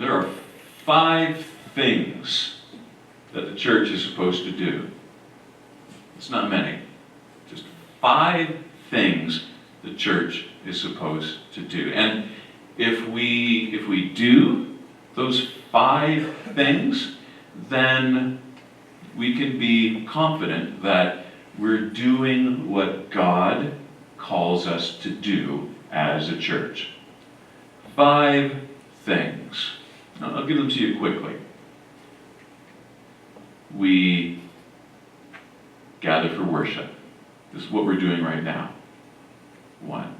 There are 5 things that the church is supposed to do. It's not many. Just 5 things the church is supposed to do. And if we do those 5 things, then we can be confident that we're doing what God calls us to do as a church. 5 things. Now, I'll give them to you quickly. We gather for worship. This is what we're doing right now. 1.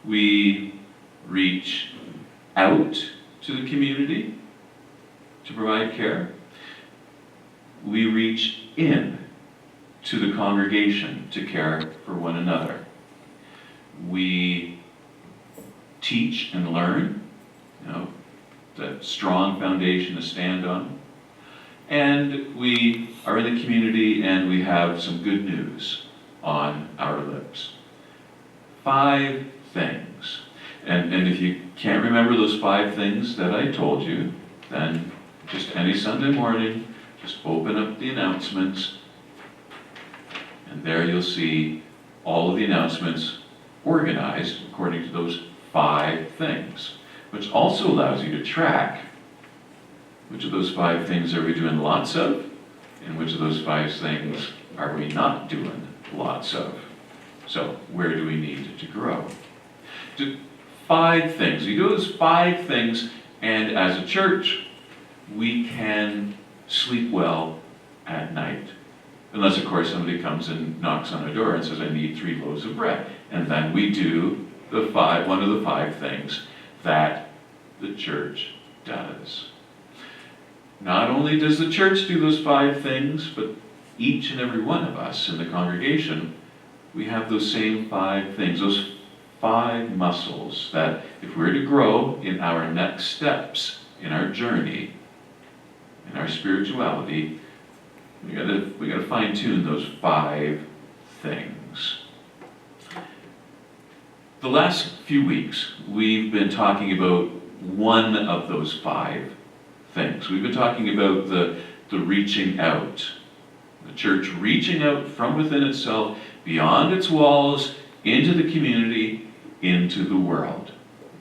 We reach out to the community to provide care. We reach in to the congregation to care for one another. We teach and learn, that strong foundation to stand on. And we are in the community and we have some good news on our lips. 5 things. And if you can't remember those 5 things that I told you, then just any Sunday morning, just open up the announcements, and there you'll see all of the announcements organized according to those 5 things, which also allows you to track which of those 5 things are we doing lots of, and which of those 5 things are we not doing lots of. So where do we need to grow? 5 things. We do those 5 things, and as a church, we can sleep well at night. Unless, of course, somebody comes and knocks on our door and says, I need 3 loaves of bread. And then we do one of the 5 things that the church does. Not only does the church do those 5 things, but each and every one of us in the congregation, we have those same 5 things, those 5 muscles that if we're to grow in our next steps in our journey, in our spirituality, we gotta fine-tune those 5 things. The last few weeks, we've been talking about one of those 5 things. We've been talking about the reaching out. The church reaching out from within itself, beyond its walls, into the community, into the world.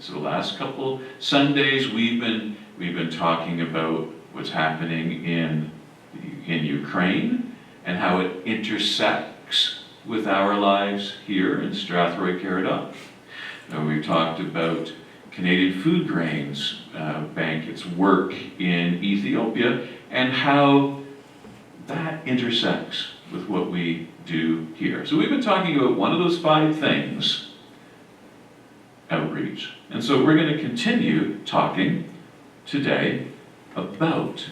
So the last couple Sundays, we've been talking about what's happening in Ukraine and how it intersects with our lives here in Strathroy, Caradoc. We've talked about Canadian Food Grains Bank, its work in Ethiopia, and how that intersects with what we do here. So we've been talking about one of those 5 things, outreach. And so we're going to continue talking today about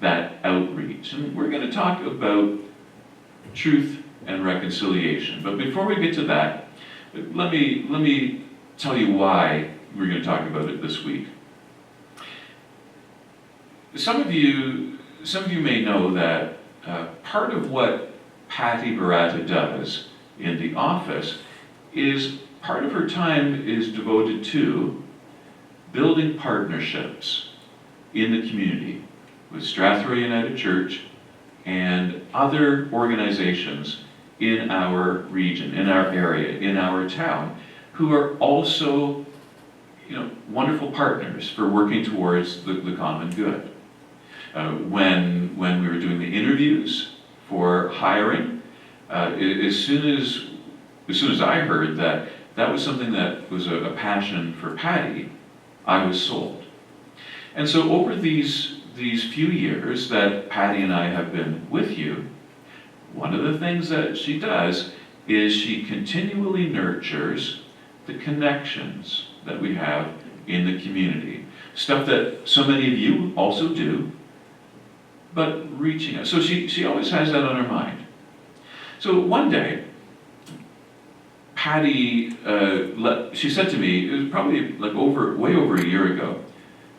that outreach. And we're going to talk about truth and reconciliation. But before we get to that, let me tell you why we're going to talk about it this week. Some of you may know that part of what Patty Barata does in the office is part of her time is devoted to building partnerships in the community with Strathroy United Church and other organizations in our region, in our area, in our town, who are also, wonderful partners for working towards the common good. When we were doing the interviews for hiring, as soon as I heard that was something that was a passion for Patty, I was sold. And so over these few years that Patty and I have been with you, one of the things that she does is she continually nurtures the connections that we have in the community. Stuff that so many of you also do, but reaching out. So she always has that on her mind. So one day, Patty, she said to me, it was probably way over a year ago,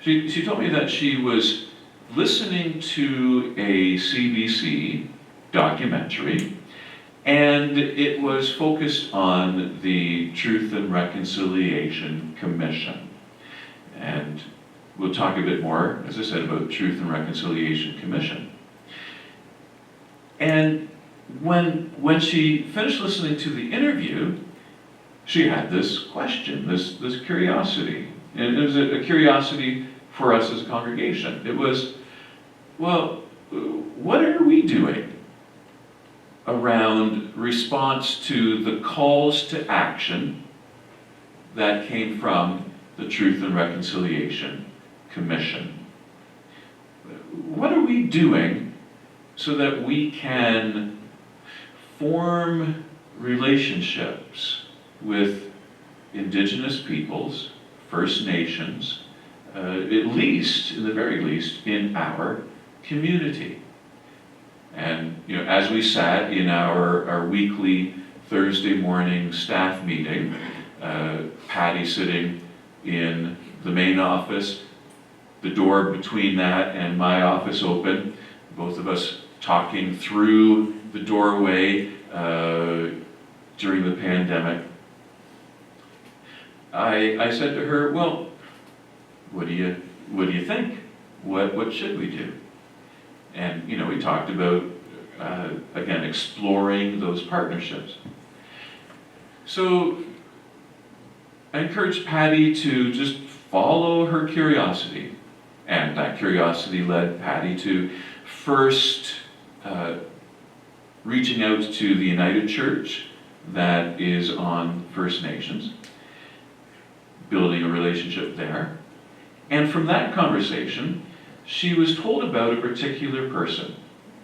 she told me that she was listening to a CBC documentary, and it was focused on the Truth and Reconciliation Commission. And we'll talk a bit more, as I said, about Truth and Reconciliation Commission. And when she finished listening to the interview, she had this question, this curiosity. And it was a curiosity for us as a congregation. It was, well, what are we doing around response to the calls to action that came from the Truth and Reconciliation Commission? What are we doing so that we can form relationships with Indigenous peoples, First Nations, at least, in the very least, in our community? And as we sat in our weekly Thursday morning staff meeting, Patty sitting in the main office, the door between that and my office open, both of us talking through the doorway during the pandemic. I said to her, well, what do you think? What should we do? And we talked about again exploring those partnerships. So I encouraged Patty to just follow her curiosity, and that curiosity led Patty to first reaching out to the United Church that is on First Nations, building a relationship there. And from that conversation, she was told about a particular person,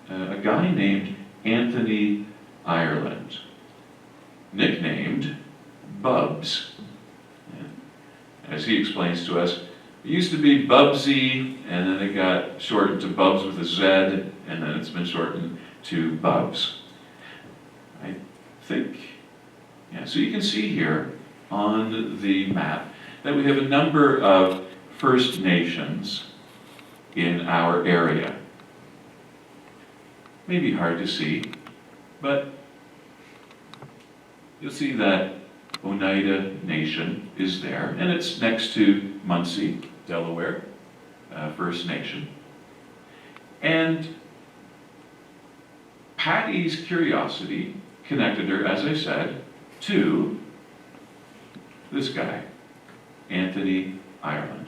a guy named Anthony Ireland, nicknamed Bub'z. As he explains to us, it used to be Bub'zy, and then it got shortened to Bub'z with a Z, and then it's been shortened to Bub'z. I think, so you can see here on the map that we have a number of First Nations in our area. Maybe hard to see, but you'll see that Oneida Nation is there, and it's next to Muncie, Delaware, First Nation. And Patty's curiosity connected her, as I said, to this guy, Anthony Ireland.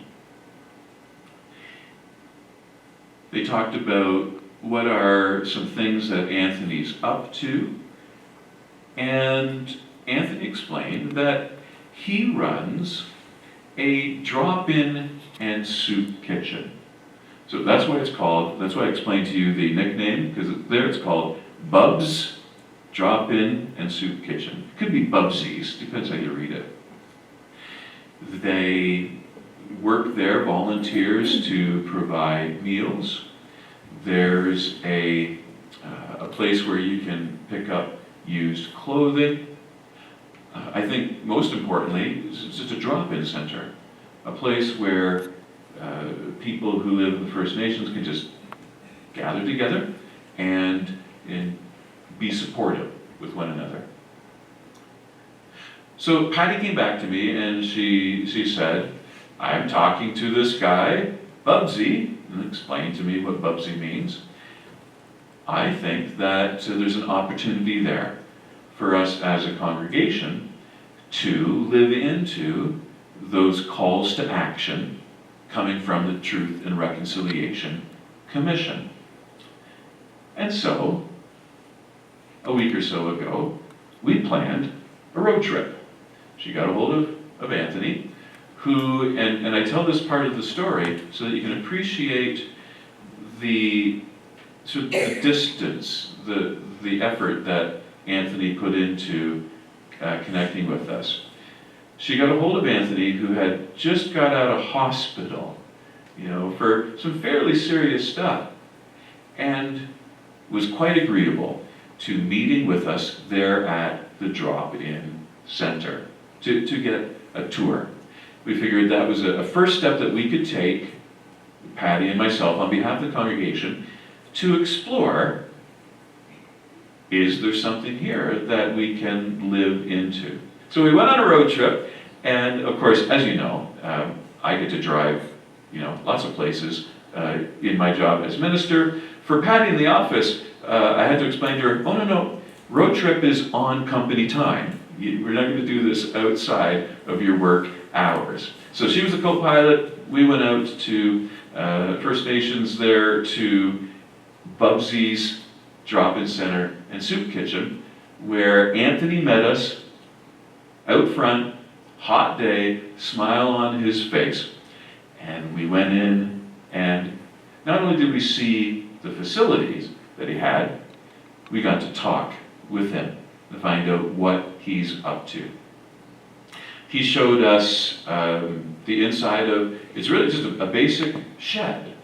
They talked about what are some things that Anthony's up to, and Anthony explained that he runs a drop-in and soup kitchen. So that's why I explained to you the nickname, because there it's called Bub'z Drop-In and Soup Kitchen. It could be Bub'zy's, depends how you read it. They work there, volunteers to provide meals. There's a place where you can pick up used clothing. I think most importantly, it's just a drop-in center, a place where people who live in the First Nations can just gather together and be supportive with one another. So Patty came back to me and she said, I'm talking to this guy, Bub'zy, and explained to me what Bub'zy means. I think that there's an opportunity there for us as a congregation to live into those calls to action coming from the Truth and Reconciliation Commission. And so, a week or so ago, we planned a road trip. She got a hold of Anthony, who, and I tell this part of the story so that you can appreciate the sort of the distance, the effort that Anthony put into connecting with us. She got a hold of Anthony, who had just got out of hospital, for some fairly serious stuff, and was quite agreeable to meeting with us there at the drop-in center to get a tour. We figured that was a first step that we could take, Patty and myself, on behalf of the congregation, to explore, is there something here that we can live into? So we went on a road trip, and of course, as you know, I get to drive lots of places in my job as minister. For Patty in the office, I had to explain to her, oh no, road trip is on company time. We're not going to do this outside of your work hours. So she was a co-pilot. We went out to First Nations there, to Bub'z's drop-in center and soup kitchen, where Anthony met us out front, hot day, smile on his face. And we went in, and not only did we see the facilities that he had, we got to talk with him to find out what he's up to. He showed us the inside of, it's really just a basic shed,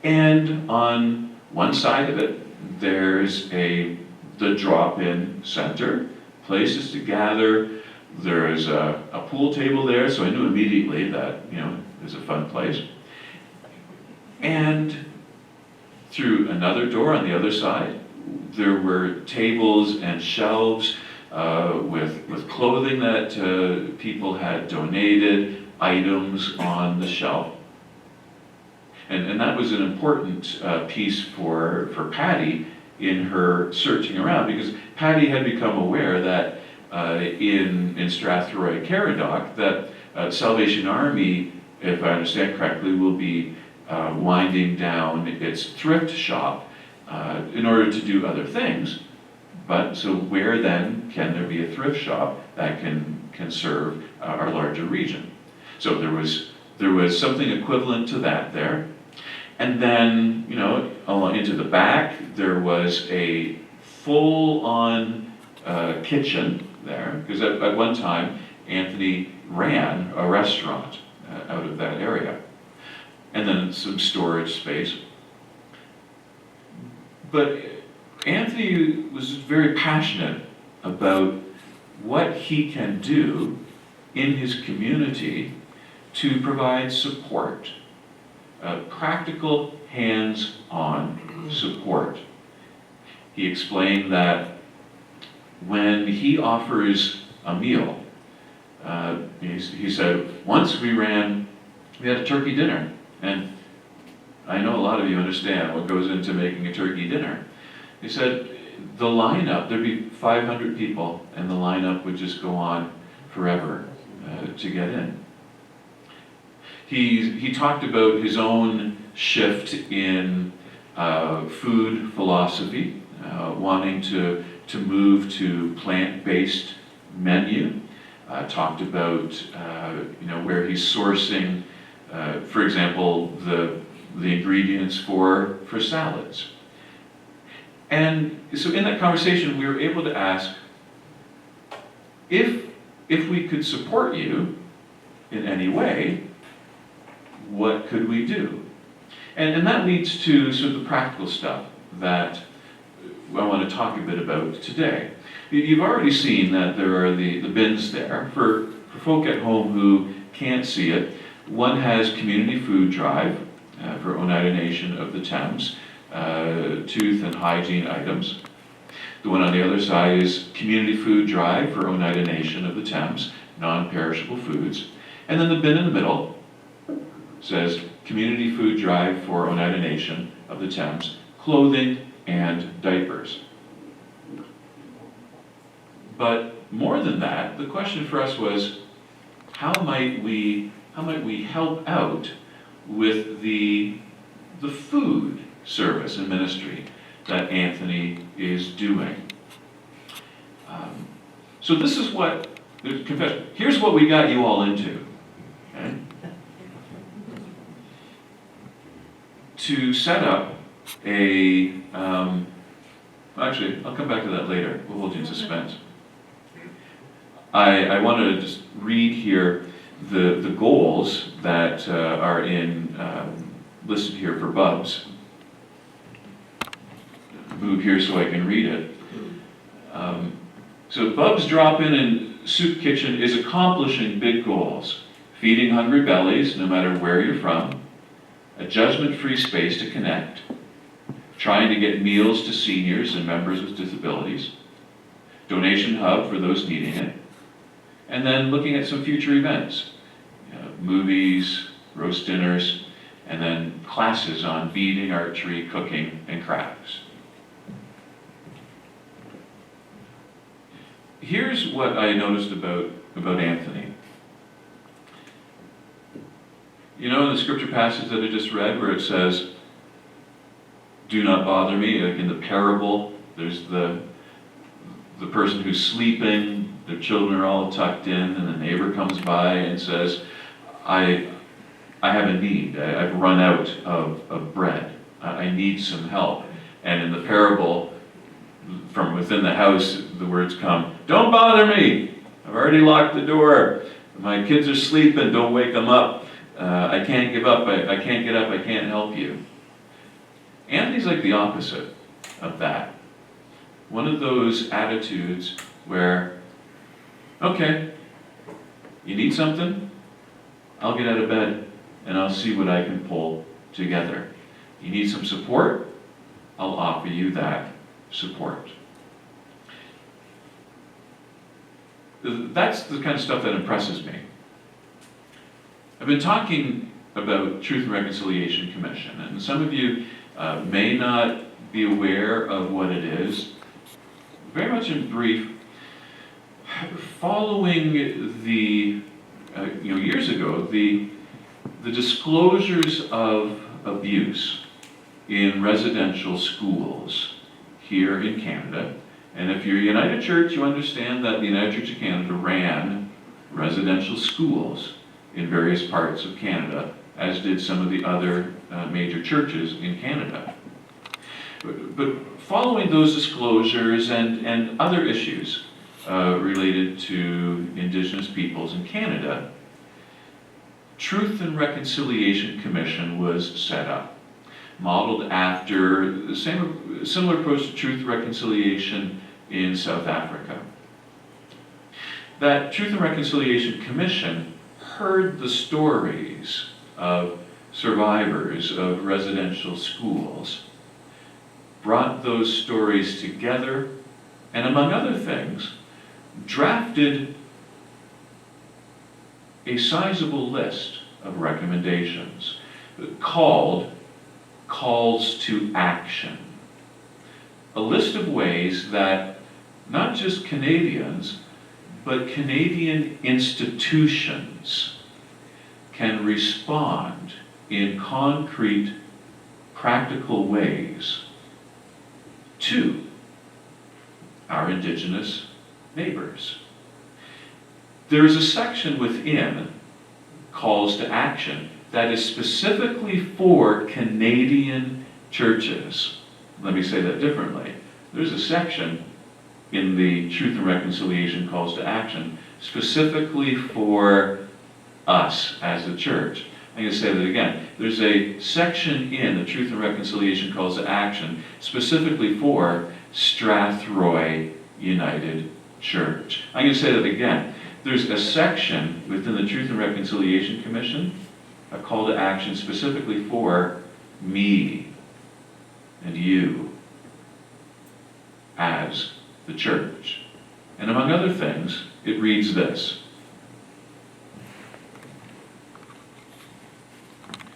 and on one side of it, there's the drop-in center, places to gather. There's a pool table there, so I knew immediately that, it's a fun place. And through another door on the other side, there were tables and shelves with clothing that people had donated, items on the shelf. And that was an important piece for Patty in her searching around, because Patty had become aware that in Strathroy, Caradoc, that Salvation Army, if I understand correctly, will be winding down its thrift shop in order to do other things. But so where then can there be a thrift shop that can serve our larger region? So there was something equivalent to that there. And then, into the back, there was a full-on kitchen there, because at one time, Anthony ran a restaurant out of that area. And then some storage space. But Anthony was very passionate about what he can do in his community to provide support, practical, hands-on support. He explained that when he offers a meal, he said, once we had a turkey dinner, and I know a lot of you understand what goes into making a turkey dinner. He said the lineup, there'd be 500 people, and the lineup would just go on forever to get in. He talked about his own shift in food philosophy, wanting to move to plant-based menu. Talked about where he's sourcing, for example, the ingredients for salads. And so in that conversation, we were able to ask, if we could support you in any way, what could we do? And that leads to sort of the practical stuff that I want to talk a bit about today. You've already seen that there are the bins there. For folk at home who can't see it, one has Community Food Drive for Oneida Nation of the Thames, tooth and hygiene items. The one on the other side is Community Food Drive for Oneida Nation of the Thames, non-perishable foods. And then the bin in the middle says Community Food Drive for Oneida Nation of the Thames, clothing and diapers. But more than that, the question for us was, how might we help out with the food service and ministry that Anthony is doing? So this is what, confession, here's what we got you all into. Okay? To set up actually, I'll come back to that later. We'll hold you in suspense. I want to just read here the goals that are listed here for Bub'z. Move here so I can read it. So Bub'z Drop-In and Soup Kitchen is accomplishing big goals. Feeding hungry bellies, no matter where you're from. A judgment-free space to connect. Trying to get meals to seniors and members with disabilities. Donation hub for those needing it. And then looking at some future events. movies, roast dinners, and then classes on beading, archery, cooking, and crafts. Here's what I noticed about Anthony. You know, in the scripture passage that I just read where it says, do not bother me, like in the parable, there's the person who's sleeping, their children are all tucked in, and the neighbor comes by and says, I have a need. I've run out of bread. I need some help. And in the parable, from within the house, the words come, don't bother me. I've already locked the door. My kids are sleeping. Don't wake them up. I can't give up. I can't get up. I can't help you. Anthony's like the opposite of that. One of those attitudes where, okay, you need something? I'll get out of bed and I'll see what I can pull together. You need some support? I'll offer you that support. That's the kind of stuff that impresses me. I've been talking about Truth and Reconciliation Commission, and some of you may not be aware of what it is. Very much in brief, following the, years ago, the disclosures of abuse in residential schools here in Canada. And if you're United Church, you understand that the United Church of Canada ran residential schools in various parts of Canada, as did some of the other major churches in Canada. But following those disclosures and other issues related to Indigenous peoples in Canada, Truth and Reconciliation Commission was set up, modeled after the similar approach to Truth and Reconciliation in South Africa. That Truth and Reconciliation Commission heard the stories of survivors of residential schools, brought those stories together, and among other things, drafted a sizable list of recommendations called Calls to Action. A list of ways that not just Canadians, but Canadian institutions can respond in concrete, practical ways to our Indigenous neighbors. There is a section within Calls to Action that is specifically for Canadian churches. Let me say that differently. There's a section in the Truth and Reconciliation Calls to Action specifically for us as a church. I'm going to say that again. There's a section in the Truth and Reconciliation Calls to Action specifically for Strathroy United Church. I'm going to say that again. There's a section within the Truth and Reconciliation Commission, a call to action specifically for me and you as the church. And among other things, it reads this.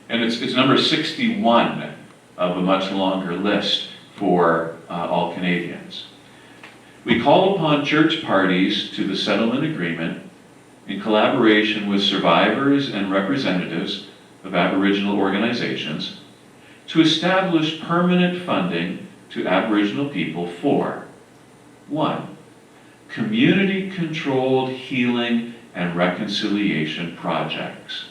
And it's number 61 of a much longer list for all Canadians. We call upon church parties to the settlement agreement in collaboration with survivors and representatives of Aboriginal organizations to establish permanent funding to Aboriginal people for 1. Community-controlled healing and reconciliation projects.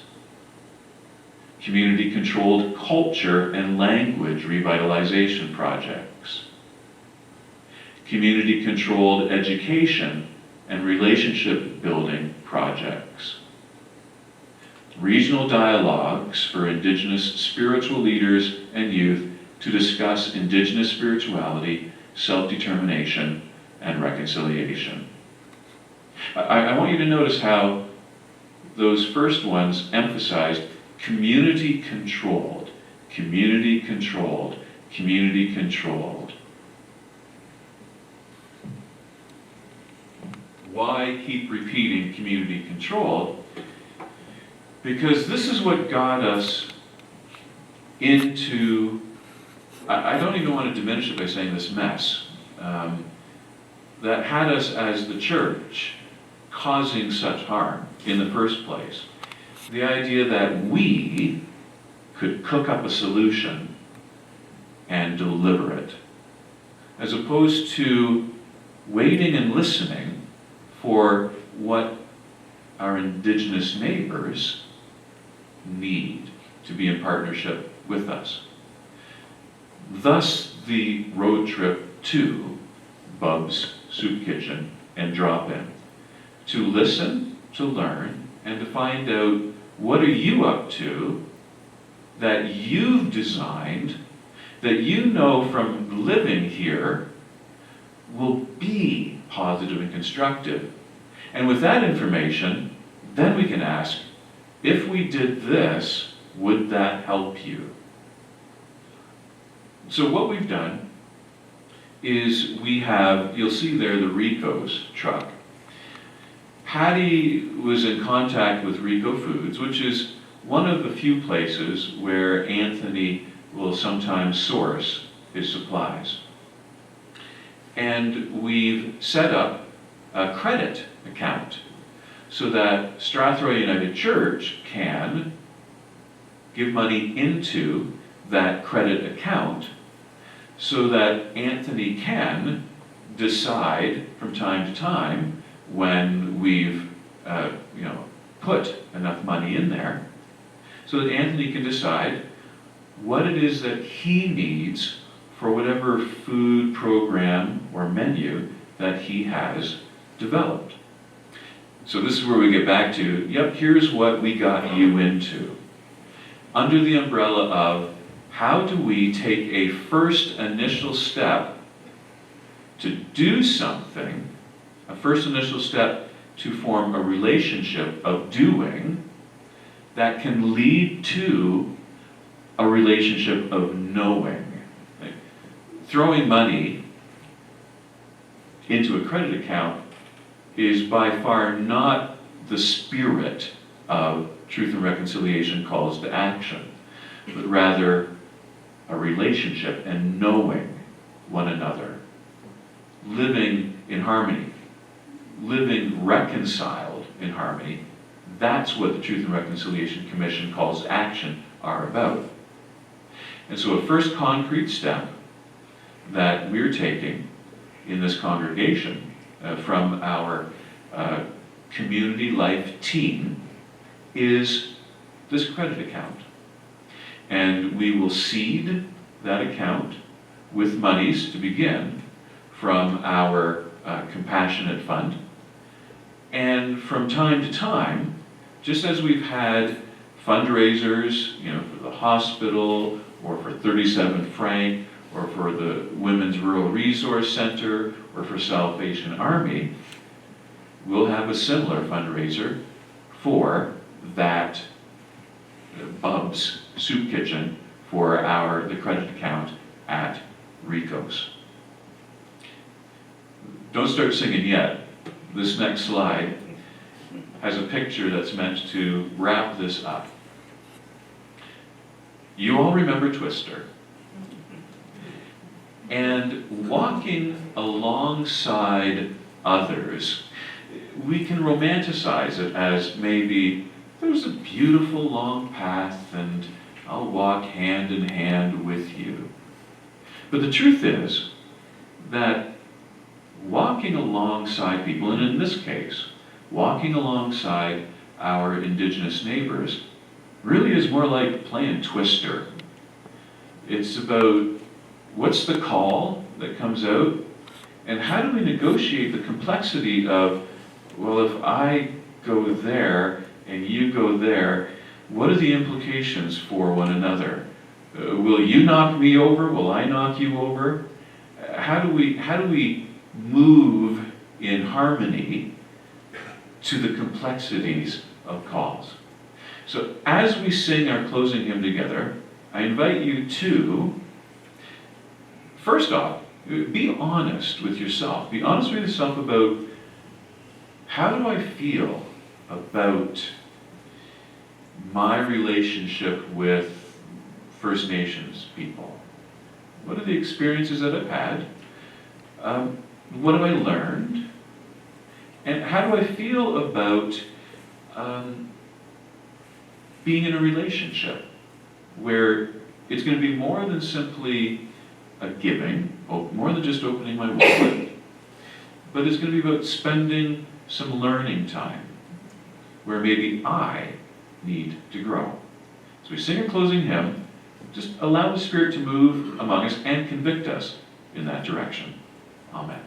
Community-controlled culture and language revitalization projects. Community-controlled education and relationship building projects. Regional dialogues for Indigenous spiritual leaders and youth to discuss Indigenous spirituality, self-determination, and reconciliation. I want you to notice how those first ones emphasized community-controlled, community-controlled, community-controlled. Why keep repeating community-controlled? Because this is what got us into, I don't even want to diminish it by saying this mess, that had us as the church causing such harm in the first place. The idea that we could cook up a solution and deliver it, as opposed to waiting and listening for what our indigenous neighbors need to be in partnership with us. Thus the road trip to Bub'z Soup Kitchen and Drop-In, to listen, to learn, and to find out what are you up to that you've designed, that you know from living here will be positive and constructive. And with that information, then we can ask, if we did this, would that help you? So what we've done is we have, you'll see there the Rico's truck. Patty was in contact with Rico Foods, which is one of the few places where Anthony will sometimes source his supplies. And we've set up a credit account so that Strathroy United Church can give money into that credit account so that Anthony can decide from time to time when we've put enough money in there, so that Anthony can decide what it is that he needs for whatever food program or menu that he has developed. So this is where we get back to, yep, here's what we got you into. Under the umbrella of how do we take a first initial step to do something, a first initial step to form a relationship of doing that can lead to a relationship of knowing. Like, throwing money into a credit account is by far not the spirit of Truth and Reconciliation calls to action, but rather a relationship and knowing one another, living in harmony, living reconciled in harmony. That's what the Truth and Reconciliation Commission calls to action are about. And so a first concrete step that we're taking in this congregation from our community life team is this credit account. And we will seed that account with monies to begin from our compassionate fund. And from time to time, just as we've had fundraisers, for the hospital, or for 37 Frank, or for the Women's Rural Resource Center, or for Salvation Army, we'll have a similar fundraiser for that Bub'z Soup Kitchen for the credit account at Rico's. Don't start singing yet. This next slide has a picture that's meant to wrap this up. You all remember Twister. And walking alongside others, we can romanticize it as maybe there's a beautiful long path and I'll walk hand in hand with you. But the truth is that walking alongside people, and in this case, walking alongside our indigenous neighbors, really is more like playing Twister. It's about what's the call that comes out, and how do we negotiate the complexity of, well, if I go there and you go there, what are the implications for one another? Will you knock me over? Will I knock you over? How do we move in harmony to the complexities of calls? So as we sing our closing hymn together, I invite you to, first off, be honest with yourself. Be honest with yourself about, how do I feel about my relationship with First Nations people? What are the experiences that I've had? What have I learned? And how do I feel about being in a relationship where it's going to be more than simply a giving, more than just opening my wallet, but it's going to be about spending some learning time where maybe I need to grow. So we sing a closing hymn, just allow the Spirit to move among us and convict us in that direction. Amen.